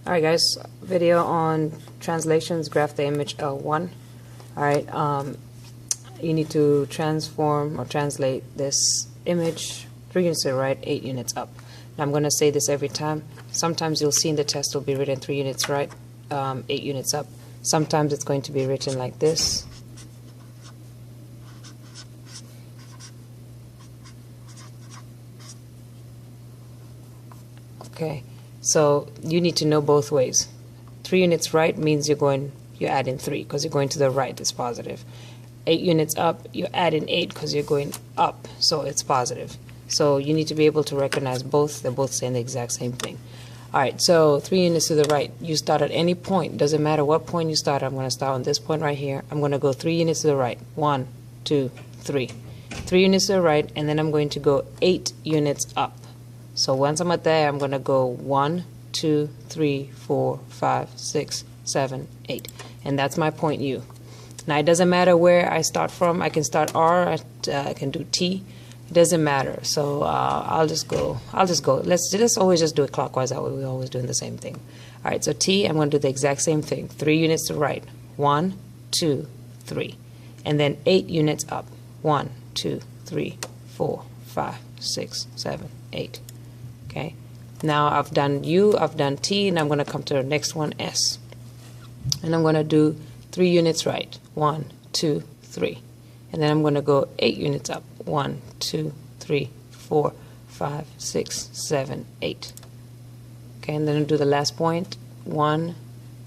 Alright guys, video on translations, graph the image L1. Alright, you need to transform or translate this image 3 units to the right, 8 units up. Now I'm going to say this every time. Sometimes you'll see in the test will be written 3 units right, 8 units up. Sometimes it's going to be written like this. Okay, so you need to know both ways. 3 units right means you're adding 3 because you're going to the right, it's positive. 8 units up, you're adding 8 because you're going up, so it's positive. So you need to be able to recognize both. They're both saying the exact same thing. Alright, so 3 units to the right. You start at any point. Doesn't matter what point you start. I'm going to start on this point right here. I'm going to go 3 units to the right. 1, 2, 3. 3 units to the right, and then I'm going to go 8 units up. So once I'm at there, I'm going to go 1, 2, 3, 4, 5, 6, 7, 8. And that's my point U. Now it doesn't matter where I start from. I can start R, I can do T. It doesn't matter. So I'll just go. Let's always just do it clockwise. That way we're always doing the same thing. All right, so T, I'm going to do the exact same thing. 3 units to the right. 1, 2, 3. And then 8 units up. 1, 2, 3, 4, 5, 6, 7, 8. Okay. Now I've done U, I've done T, and I'm going to come to the next one, S. And I'm going to do 3 units right. 1, 2, 3. And then I'm going to go 8 units up. 1, 2, 3, 4, 5, 6, 7, 8. Okay, and then I'll do the last point. 1,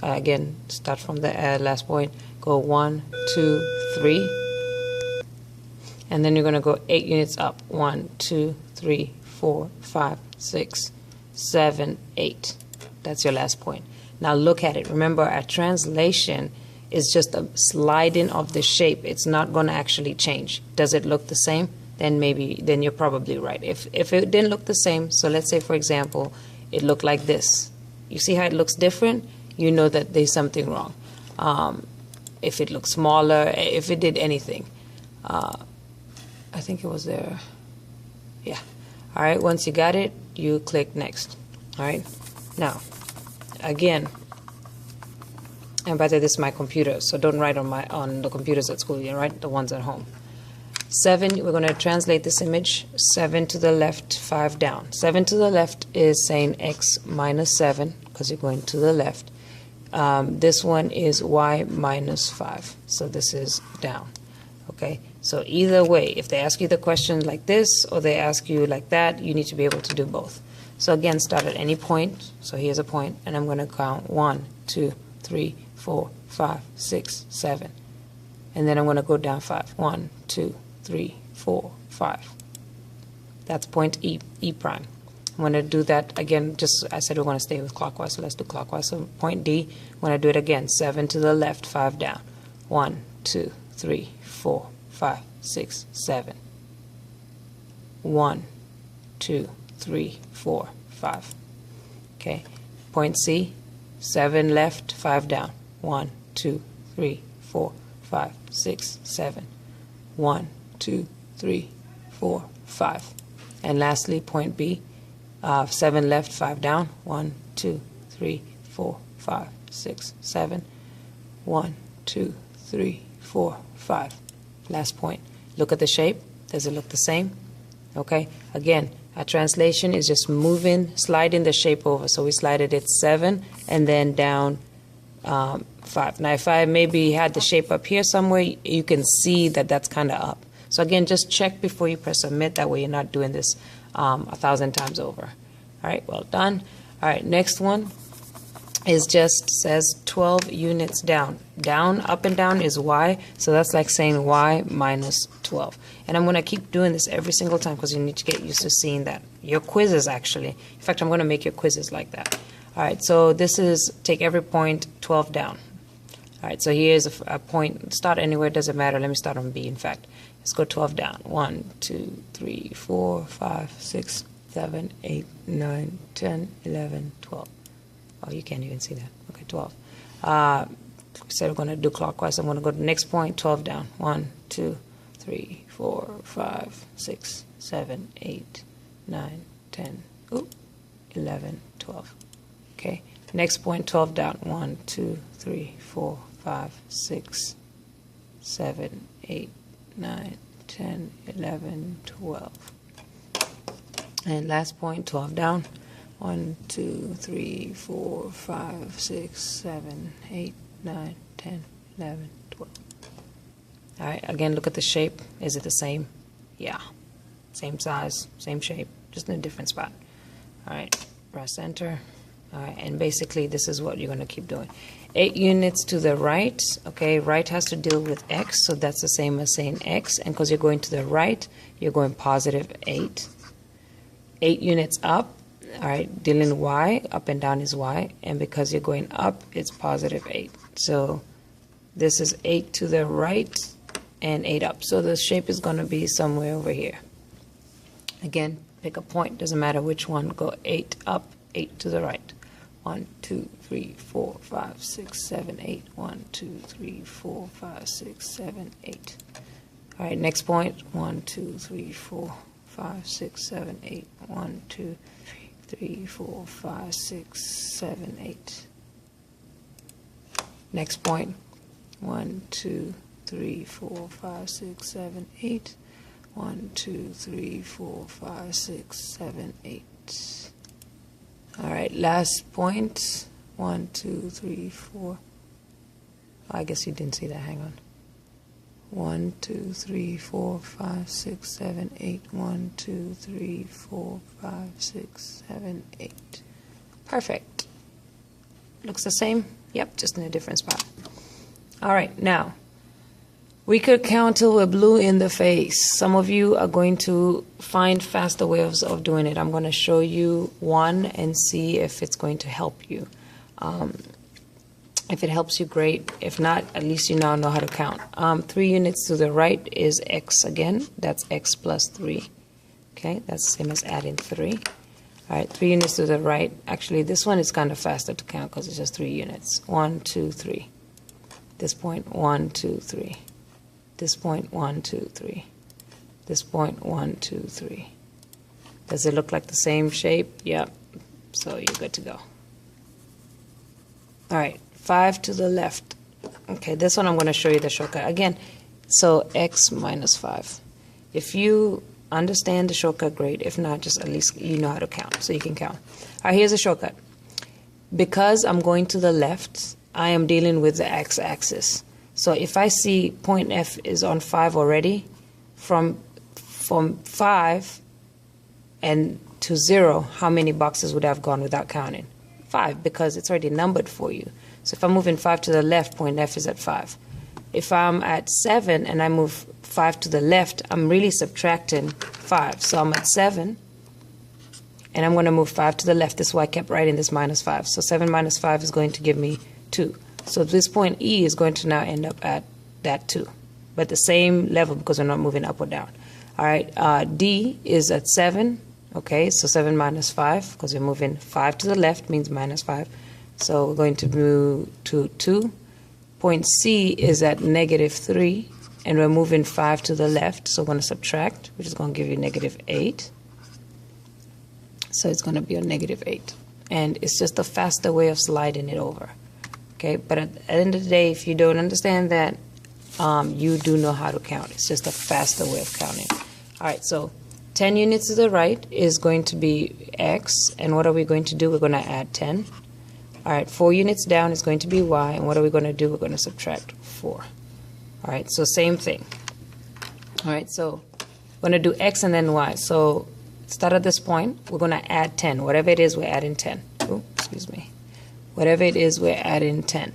again, start from the last point. Go 1, 2, 3. And then you're going to go 8 units up. 1, 2, 3, 4, 5, 6, 7, 8. That's your last point. Now look at it. Remember, our translation is just a sliding of the shape. It's not going to actually change. Does it look the same? Then you're probably right. If it didn't look the same, so let's say for example, it looked like this. You see how it looks different? You know that there's something wrong. If it looks smaller, if it did anything. I think it was there. Yeah. All right, once you got it, you click next. All right. Now, again, and by the way, this is my computer, so don't write on the computers at school. You write the ones at home. 7, we're going to translate this image. 7 to the left, 5 down. 7 to the left is saying x minus 7 because you're going to the left. This one is y minus 5, so this is down. Okay, so either way, if they ask you the question like this or they ask you like that, you need to be able to do both. So again, start at any point. So here's a point, and I'm going to count 1, 2, 3, 4, 5, 6, 7. And then I'm going to go down 5. 1, 2, 3, 4, 5. That's point E prime. I'm going to do that again. Just I said we're going to stay with clockwise, so let's do clockwise. So point D, I'm going to do it again. 7 to the left, 5 down. 1, 2, 3, 4, 5, 6, 7. 1, 2, 3, 4, 5. Okay. Point C, 7 left, 5 down. 1, 2, 3, 4, 5, 6, 7. 1, 2, 3, 4, 5. And lastly, point B, 7 left, 5 down. 1, 2, 3, 4, 5, 6, 7. 1, 2, 3, 4, 5. Last point. Look at the shape. Does it look the same? Okay. Again, our translation is just sliding the shape over. So we slided it 7 and then down 5. Now, if I maybe had the shape up here somewhere, you can see that that's kind of up. So again, just check before you press submit. That way you're not doing this 1,000 times over. All right, well done. All right, next one is just says 12 units down. Down, up and down is y, so that's like saying y minus 12. And I'm going to keep doing this every single time because you need to get used to seeing that. Your quizzes, actually. In fact, I'm going to make your quizzes like that. All right, so this is take every point 12 down. All right, so here's a point. Start anywhere, doesn't matter. Let me start on B, in fact. Let's go 12 down. 1, 2, 3, 4, 5, 6, 7, 8, 9, 10, 11, 12. Oh, you can't even see that. Okay, 12. So we're going to do clockwise. I'm going to go to the next point, 12 down. 1, 2, 3, 4, 5, 6, 7, 8, 9, 10, 11, 12. Okay, Next point, 12 down. 1, 2, 3, 4, 5, 6, 7, 8, 9, 10, 11, 12. And last point, 12 down. 1, 2, 3, 4, 5, 6, 7, 8, 9, 10, 11, 12. All right, again, look at the shape. Is it the same? Yeah. Same size, same shape, just in a different spot. All right, press enter. All right, and basically this is what you're going to keep doing. 8 units to the right. Okay, right has to deal with x, so that's the same as saying x. And because you're going to the right, you're going positive 8. 8 units up. All right, dealing y, up and down is y. And because you're going up, it's positive 8. So this is 8 to the right and 8 up. So the shape is going to be somewhere over here. Again, pick a point. Doesn't matter which one. Go 8 up, 8 to the right. 1, 2, 3, 4, 5, 6, 7, 8. 1, 2, 3, 4, 5, 6, 7, 8. All right, next point. 1, 2, 3, 4, 5, 6, 7, 8. 1, 2, 3, 4, 5, 6, 7, 8. Next point. 1, 2, 3, 4, 5, 6, 7, 8. 1, 2, 3, 4, 5, 6, 7, 8. All right, last point. 1, 2, 3, 4. Oh, I guess you didn't see that. Hang on. 1, 2, 3, 4, 5, 6, 7, 8. 1, 2, 3, 4, 5, 6, 7, 8. Perfect. Looks the same? Yep, just in a different spot. All right, now we could count till we're blue in the face. Some of you are going to find faster ways of doing it. I'm going to show you one and see if it's going to help you. If it helps you, great. If not, at least you now know how to count. 3 units to the right is x again. That's x plus 3. Okay, that's the same as adding 3. All right, 3 units to the right. Actually, this one is kind of faster to count because it's just 3 units. 1, 2, 3. This point, 1, 2, 3. This point, 1, 2, 3. This point, 1, 2, 3. Does it look like the same shape? Yep. So you're good to go. All right, 5 to the left. Okay, this one I'm going to show you the shortcut. Again, so x minus 5. If you understand the shortcut, great. If not, just at least you know how to count, so you can count. All right, here's a shortcut. Because I'm going to the left, I am dealing with the x-axis. So if I see point F is on 5 already, from 5 and to 0, how many boxes would I have gone without counting? 5, because it's already numbered for you. So if I'm moving 5 to the left, point F is at 5. If I'm at 7 and I move 5 to the left, I'm really subtracting 5. So I'm at 7, and I'm going to move 5 to the left. This is why I kept writing this minus 5. So 7 minus 5 is going to give me 2. So this point E is going to now end up at that 2, but the same level because we're not moving up or down. All right, D is at 7. Okay, so 7 minus 5, because we're moving 5 to the left means minus 5. So we're going to move to 2. Point C is at negative 3, and we're moving 5 to the left, so we're going to subtract, which is going to give you negative 8. So it's going to be a negative 8. And it's just a faster way of sliding it over. Okay, but at the end of the day, if you don't understand that, you do know how to count. It's just a faster way of counting. All right, so 10 units to the right is going to be x, and what are we going to do? We're going to add 10. All right, 4 units down is going to be y, and what are we going to do? We're going to subtract 4. All right, so same thing. All right, so we're going to do x and then y. So start at this point. We're going to add 10. Whatever it is, we're adding 10. Oh, excuse me. Whatever it is, we're adding 10.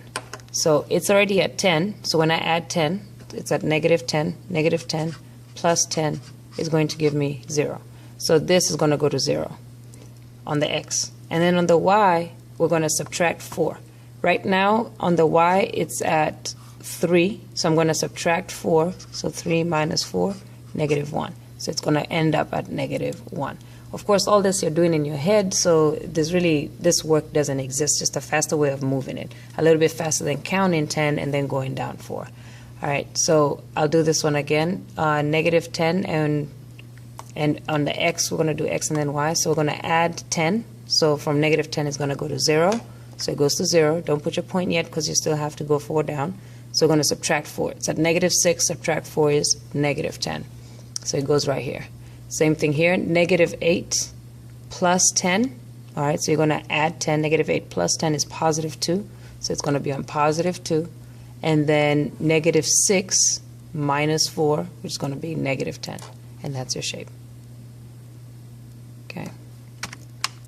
So it's already at 10. So when I add 10, it's at negative 10. Negative 10 plus 10 is going to give me 0. So this is going to go to 0 on the x. And then on the y, we're going to subtract 4. Right now, on the y, it's at 3. So I'm going to subtract 4. So 3 minus 4, negative 1. So it's going to end up at negative 1. Of course, all this you're doing in your head, so this work doesn't exist, just a faster way of moving it. A little bit faster than counting 10 and then going down 4. All right, so I'll do this one again. Negative 10, and on the x, we're going to do x and then y. So we're going to add 10. So from negative 10 is going to go to 0. So it goes to 0. Don't put your point yet because you still have to go 4 down. So we're going to subtract 4. It's at negative 6, subtract 4 is negative 10. So it goes right here. Same thing here, negative 8 plus 10. All right, so you're going to add 10. Negative 8 plus 10 is positive 2. So it's going to be on positive 2. And then negative 6 minus 4, which is going to be negative 10. And that's your shape. Okay.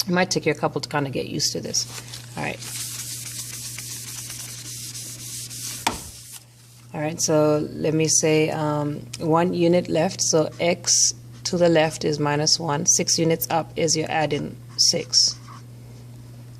It might take you a couple to kind of get used to this. All right. All right, so let me say 1 unit left. So x to the left is minus 1. 6 units up is you're adding 6.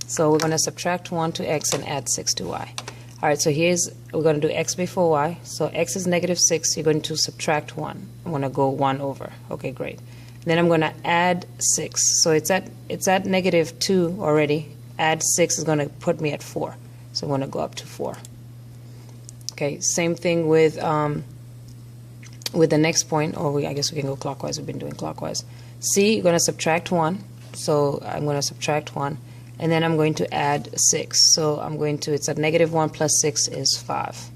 So we're going to subtract 1 to x and add 6 to y. All right, so we're going to do x before y. So x is negative 6. You're going to subtract 1. I'm going to go 1 over. Okay, great. Then I'm going to add 6. So it's at negative 2 already. Add 6 is going to put me at 4. So I'm going to go up to 4. Okay, same thing with the next point, or I guess we can go clockwise. We've been doing clockwise. C, you're going to subtract 1. So I'm going to subtract 1. And then I'm going to add 6. So it's at negative 1 plus 6 is 5.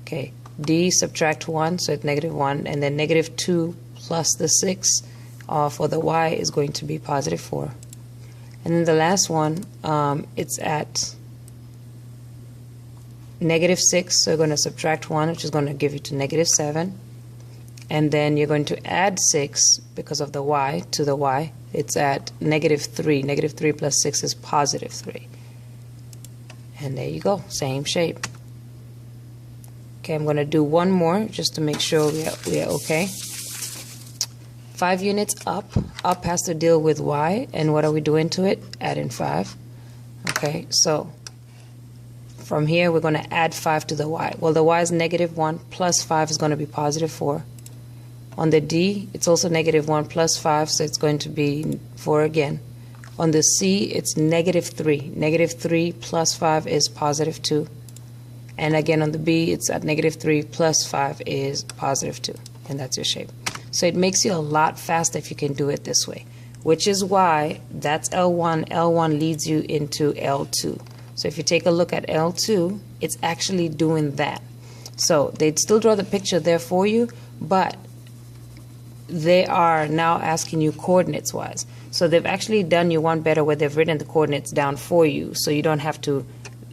Okay, D, subtract 1, so it's negative 1. And then negative 2 plus the 6 for the y is going to be positive 4. And then the last one, it's at negative 6, so you're going to subtract 1, which is going to give you to negative 7. And then you're going to add 6 because of the y to the y. It's at negative 3. Negative 3 plus 6 is positive 3. And there you go, same shape. Okay, I'm going to do one more just to make sure we are okay. 5 units up. Up has to deal with y, and what are we doing to it? Adding 5. Okay, so from here we're going to add 5 to the y. Well, the y is negative 1 plus 5 is going to be positive 4. On the D, it's also negative 1 plus 5, so it's going to be 4 again. On the C, it's negative 3. Negative 3 plus 5 is positive 2. And again on the B, it's at negative 3 plus 5 is positive 2. And that's your shape. So it makes you a lot faster if you can do it this way, which is why that's L1. L1 leads you into L2. So if you take a look at L2, it's actually doing that. So they'd still draw the picture there for you, but they are now asking you coordinates wise. So they've actually done you one better where they've written the coordinates down for you, so you don't have to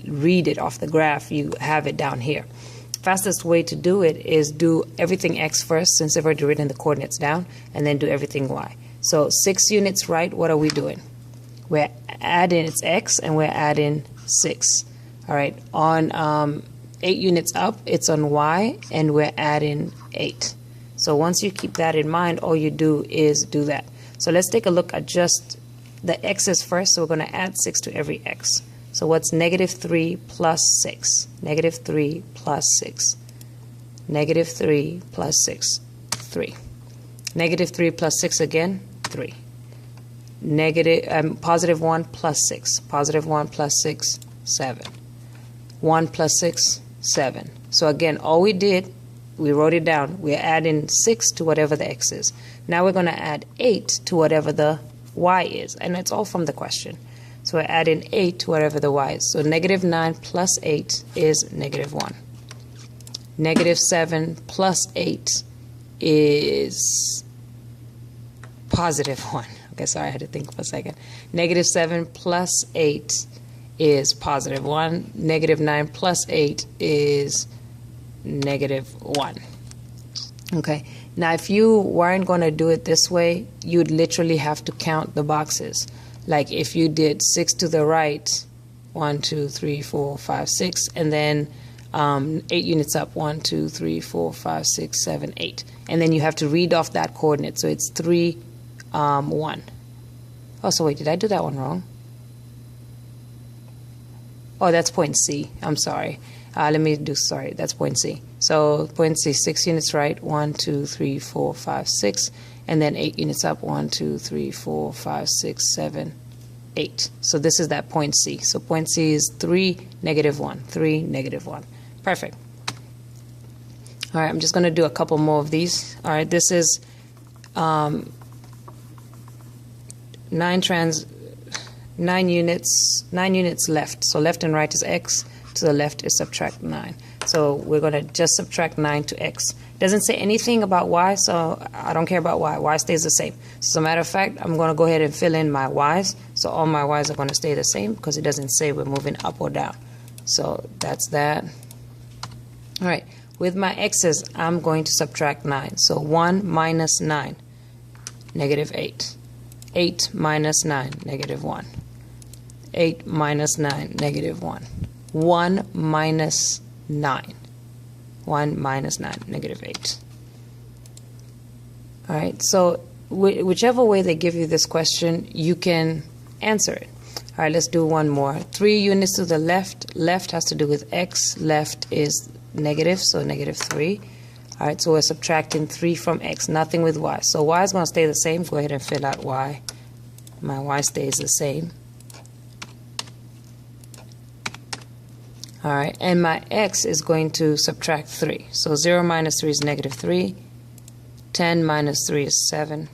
read it off the graph. You have it down here. Fastest way to do it is do everything x first, since they've already written the coordinates down, and then do everything y. So 6 units right, what are we doing? We're adding, it's x, and we're adding 6. All right, on 8 units up, it's on y, and we're adding 8. So once you keep that in mind, all you do is do that. So let's take a look at just the x's first. So we're going to add 6 to every x. So what's negative 3 plus 6? Negative 3 plus 6. Negative 3 plus 6, 3. Negative 3 plus 6 again, 3. Positive 1 plus 6. Positive 1 plus 6, 7. 1 plus 6, 7. So again, all we did, we wrote it down. We're adding 6 to whatever the x is. Now we're going to add 8 to whatever the y is. And it's all from the question. So we're adding 8 to whatever the y is. So negative 9 plus 8 is negative 1. Negative 7 plus 8 is positive 1. Okay, sorry, I had to think for a second. Negative 7 plus 8 is positive 1. Negative 9 plus 8 is negative 1. Okay, now if you weren't going to do it this way, you'd literally have to count the boxes. Like if you did 6 to the right, 1, 2, 3, 4, 5, 6, and then 8 units up, 1, 2, 3, 4, 5, 6, 7, 8. And then you have to read off that coordinate. So it's 3, 1. Oh, so wait, did I do that one wrong? Oh, that's point C. I'm sorry. That's point C. So point C, 6 units right, 1, 2, 3, 4, 5, 6, and then 8 units up, 1, 2, 3, 4, 5, 6, 7, 8. So this is that point C. So point C is 3, negative 1, 3, negative 1. Perfect. All right, I'm just going to do a couple more of these. All right, this is 9 9 units left. So left and right is x, to the left is subtract 9. So we're going to just subtract 9 to x. It doesn't say anything about y, so I don't care about y. Y stays the same. So as a matter of fact, I'm going to go ahead and fill in my y's. So all my y's are going to stay the same because it doesn't say we're moving up or down. So that's that. All right, with my x's, I'm going to subtract 9. So 1 minus 9, negative 8. 8 minus 9, negative 1. 8 minus 9, negative 1. 1 minus 9. 1 minus 9, negative 8. All right, so whichever way they give you this question, you can answer it. All right, let's do one more. 3 units to the left. Left has to do with x. Left is negative, so negative 3. All right, so we're subtracting 3 from x, nothing with y. So y is going to stay the same. Go ahead and fill out y. My y stays the same. All right, and my x is going to subtract 3. So 0 minus 3 is negative 3. 10 minus 3 is 7.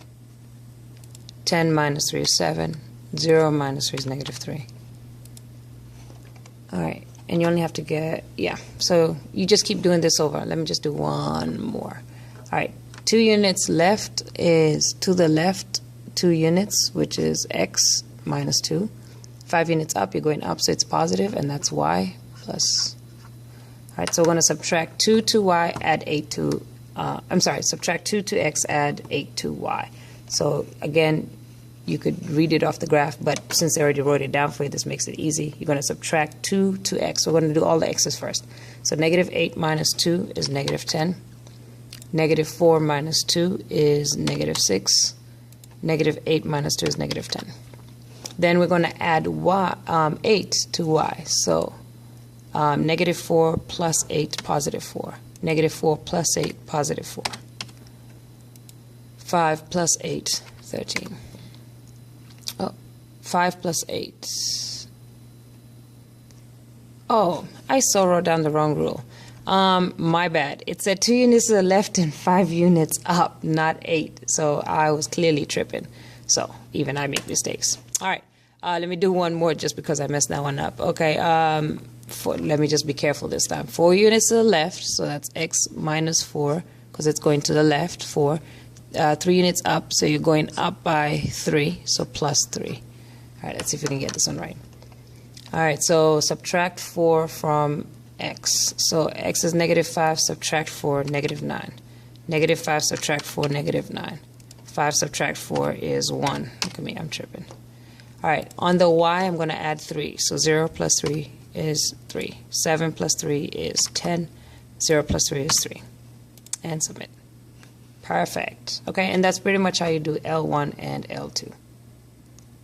10 minus 3 is 7. 0 minus 3 is negative 3. All right, and you only have to get, yeah, so you just keep doing this over. Let me just do one more. All right, 2 units left is to the left 2 units, which is x minus 2. 5 units up, you're going up, so it's positive, and that's y plus. All right, so we're going to subtract 2 to y, add 8 to, subtract 2 to x, add 8 to y. So again, you could read it off the graph, but since I already wrote it down for you, this makes it easy. You're going to subtract 2 to x. So we're going to do all the x's first. So negative 8 minus 2 is negative 10. Negative 4 minus 2 is negative 6. Negative 8 minus 2 is negative 10. Then we're going to add 8 to y. So negative 4 plus 8, positive 4. Negative 4 plus 8, positive 4. 5 plus 8, 13. Oh, 5 plus 8. Oh, I so wrote down the wrong rule. My bad. It said 2 units to the left and 5 units up, not 8. So I was clearly tripping. So even I make mistakes. All right. Let me do one more just because I messed that one up. Okay. Let me just be careful this time. 4 units to the left. So that's x minus 4 because it's going to the left. 4. 3 units up. So you're going up by 3. So plus 3. All right. Let's see if we can get this one right. All right. So subtract 4 from x. So x is negative 5, subtract 4, negative 9. Negative 5, subtract 4, negative 9. 5 subtract 4 is 1. Look at me, I'm tripping. All right, on the y, I'm going to add 3. So 0 plus 3 is 3. 7 plus 3 is 10. 0 plus 3 is 3. And submit. Perfect. Okay, and that's pretty much how you do L1 and L2.